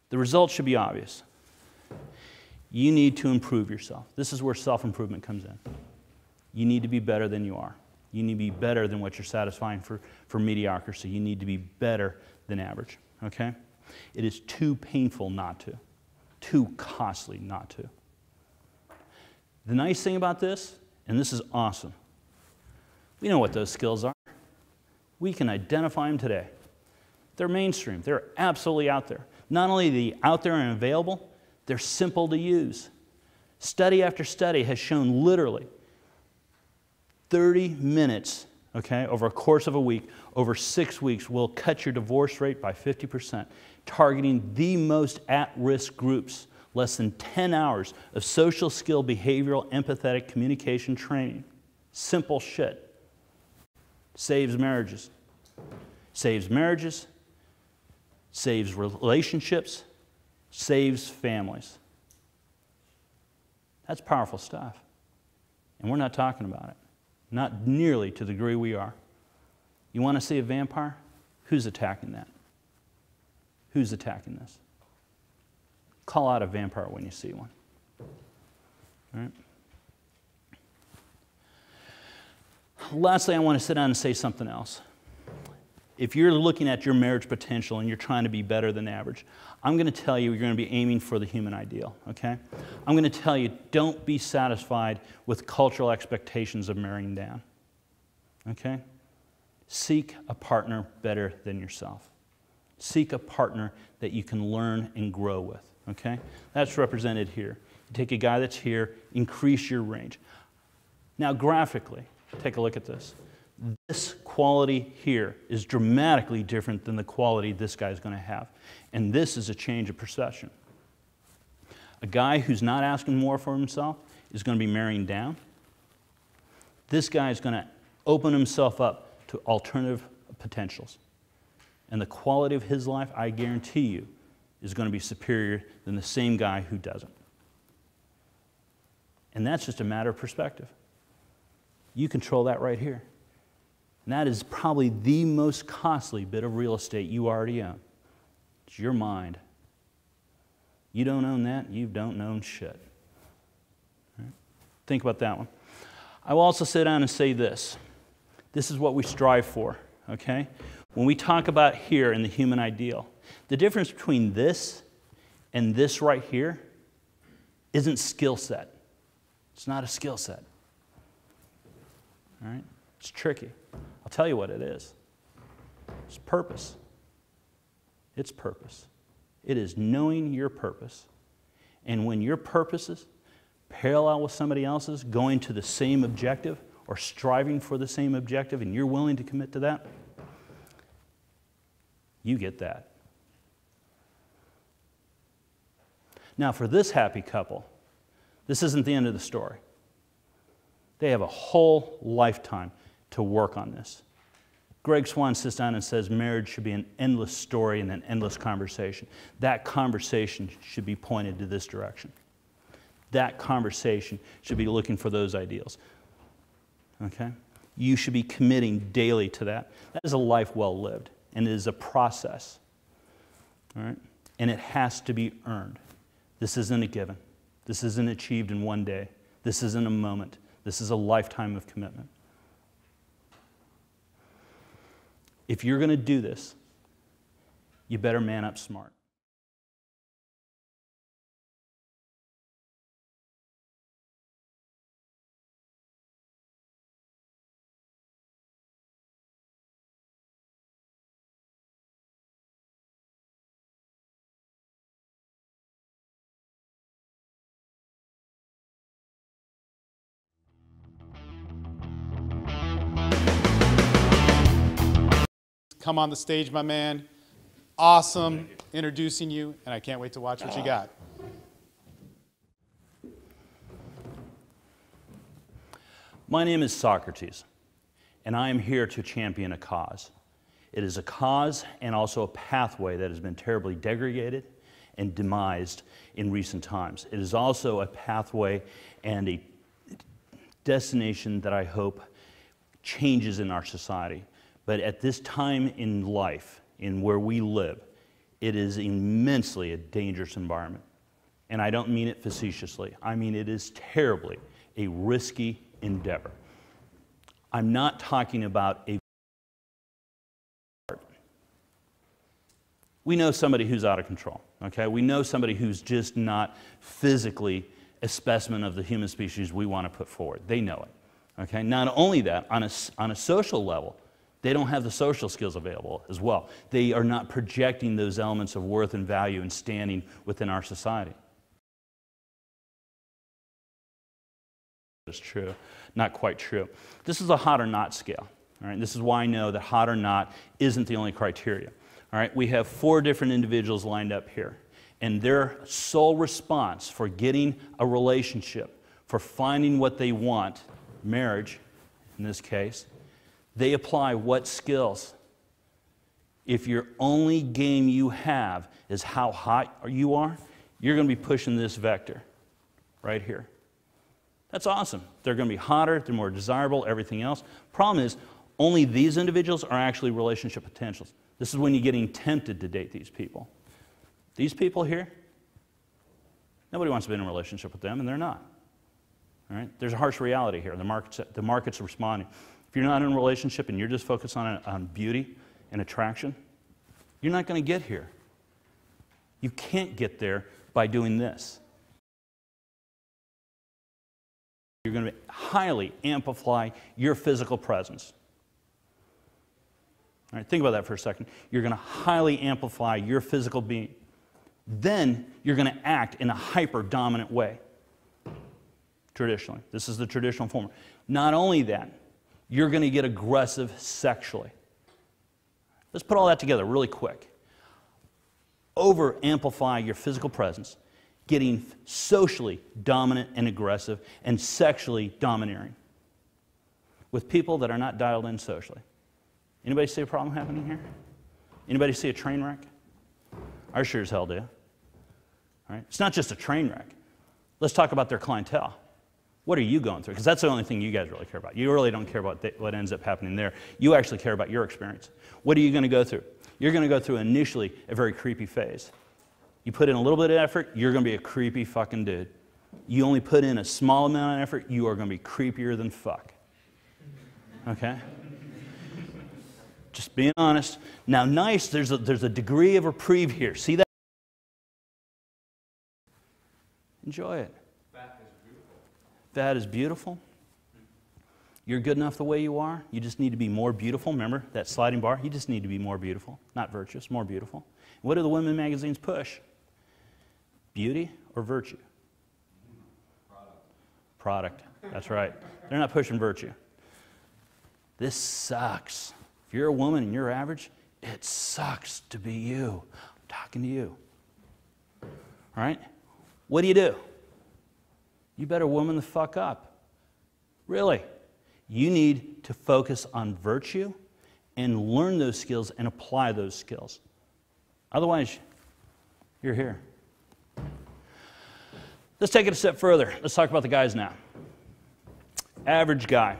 The results should be obvious. You need to improve yourself. This is where self-improvement comes in. You need to be better than you are. You need to be better than what you're satisfying for mediocrity. You need to be better than average, okay? It is too painful not to, too costly not to. The nice thing about this, and this is awesome, we know what those skills are. We can identify them today. They're mainstream. They're absolutely out there. Not only are they out there and available, they're simple to use. Study after study has shown literally 30 minutes, okay, over a course of a week, over 6 weeks, will cut your divorce rate by 50%, targeting the most at-risk groups. Less than 10 hours of social skill, behavioral, empathetic communication training. Simple shit. Saves marriages. Saves marriages. Saves relationships. Saves families. That's powerful stuff. And we're not talking about it. Not nearly to the degree we are. You want to see a vampire? Who's attacking that? Who's attacking this? Call out a vampire when you see one. All right? Lastly, I want to sit down and say something else. If you're looking at your marriage potential and you're trying to be better than average, I'm going to tell you you're going to be aiming for the human ideal, okay? I'm going to tell you don't be satisfied with cultural expectations of marrying down, okay? Seek a partner better than yourself. Seek a partner that you can learn and grow with, okay? That's represented here. You take a guy that's here, increase your range. Now graphically, take a look at this. This quality here is dramatically different than the quality this guy's going to have. And this is a change of perception. A guy who's not asking more for himself is going to be marrying down. This guy is going to open himself up to alternative potentials. And the quality of his life, I guarantee you, is going to be superior than the same guy who doesn't. And that's just a matter of perspective. You control that right here. And that is probably the most costly bit of real estate you already own. It's your mind. You don't own that, you don't own shit. Right? Think about that one. I will also sit down and say this. This is what we strive for, okay? When we talk about here in the human ideal, the difference between this and this right here isn't skill set. It's not a skill set. All right? It's tricky. I'll tell you what it is. It's purpose. It's purpose. It is knowing your purpose. And when your purposes parallel with somebody else's, going to the same objective or striving for the same objective, and you're willing to commit to that, you get that. Now, for this happy couple, this isn't the end of the story. They have a whole lifetime to work on this. Greg Swan sits down and says marriage should be an endless story and an endless conversation. That conversation should be pointed to this direction. That conversation should be looking for those ideals. Okay? You should be committing daily to that. That is a life well lived, and it is a process. All right? And it has to be earned. This isn't a given. This isn't achieved in one day. This isn't a moment. This is a lifetime of commitment. If you're going to do this, you better man up smart. Come on the stage, my man. Awesome introducing you, and I can't wait to watch what you got. My name is Socrates, and I am here to champion a cause. It is a cause and also a pathway that has been terribly degraded and demised in recent times. It is also a pathway and a destination that I hope changes in our society. But at this time in life, in where we live, it is immensely a dangerous environment. And I don't mean it facetiously. I mean it is terribly a risky endeavor. I'm not talking about a... We know somebody who's out of control, okay? We know somebody who's just not physically a specimen of the human species we want to put forward. They know it, okay? Not only that, on a social level, they don't have the social skills available as well. They are not projecting those elements of worth and value and standing within our society. It's true, not quite true. This is a hot or not scale, all right? This is why I know that hot or not isn't the only criteria. All right, we have 4 different individuals lined up here, and their sole response for getting a relationship, for finding what they want, marriage in this case, they apply what skills? If your only game you have is how hot you are, you're going to be pushing this vector right here. That's awesome. They're going to be hotter, they're more desirable, everything else. Problem is, only these individuals are actually relationship potentials. This is when you're getting tempted to date these people. These people here, nobody wants to be in a relationship with them, and they're not. All right? There's a harsh reality here. The market's responding. If you're not in a relationship and you're just focused on beauty and attraction, you're not going to get here. You can't get there by doing this. You're going to highly amplify your physical presence. All right, think about that for a second. You're going to highly amplify your physical being. Then you're going to act in a hyper-dominant way. Traditionally. This is the traditional form. Not only that, you're going to get aggressive sexually. Let's put all that together really quick. Over-amplify your physical presence, getting socially dominant and aggressive, and sexually domineering with people that are not dialed in socially. Anybody see a problem happening here? Anybody see a train wreck? I sure as hell do. All right? It's not just a train wreck. Let's talk about their clientele. What are you going through? Because that's the only thing you guys really care about. You really don't care about what ends up happening there. You actually care about your experience. What are you going to go through? You're going to go through initially a very creepy phase. You put in a little bit of effort, you're going to be a creepy fucking dude. You only put in a small amount of effort, you are going to be creepier than fuck. Okay? Just being honest. Now, nice, there's a degree of reprieve here. See that? Enjoy it. Fat is beautiful. Fat is beautiful. You're good enough the way you are. You just need to be more beautiful. Remember that sliding bar? You just need to be more beautiful. Not virtuous, more beautiful. What do the women magazines push? Beauty or virtue? Product. That's right. They're not pushing virtue. This sucks. If you're a woman and you're average, it sucks to be you. I'm talking to you. All right? What do? You better woman the fuck up. Really. You need to focus on virtue and learn those skills and apply those skills. Otherwise, you're here. Let's take it a step further. Let's talk about the guys now. Average guy.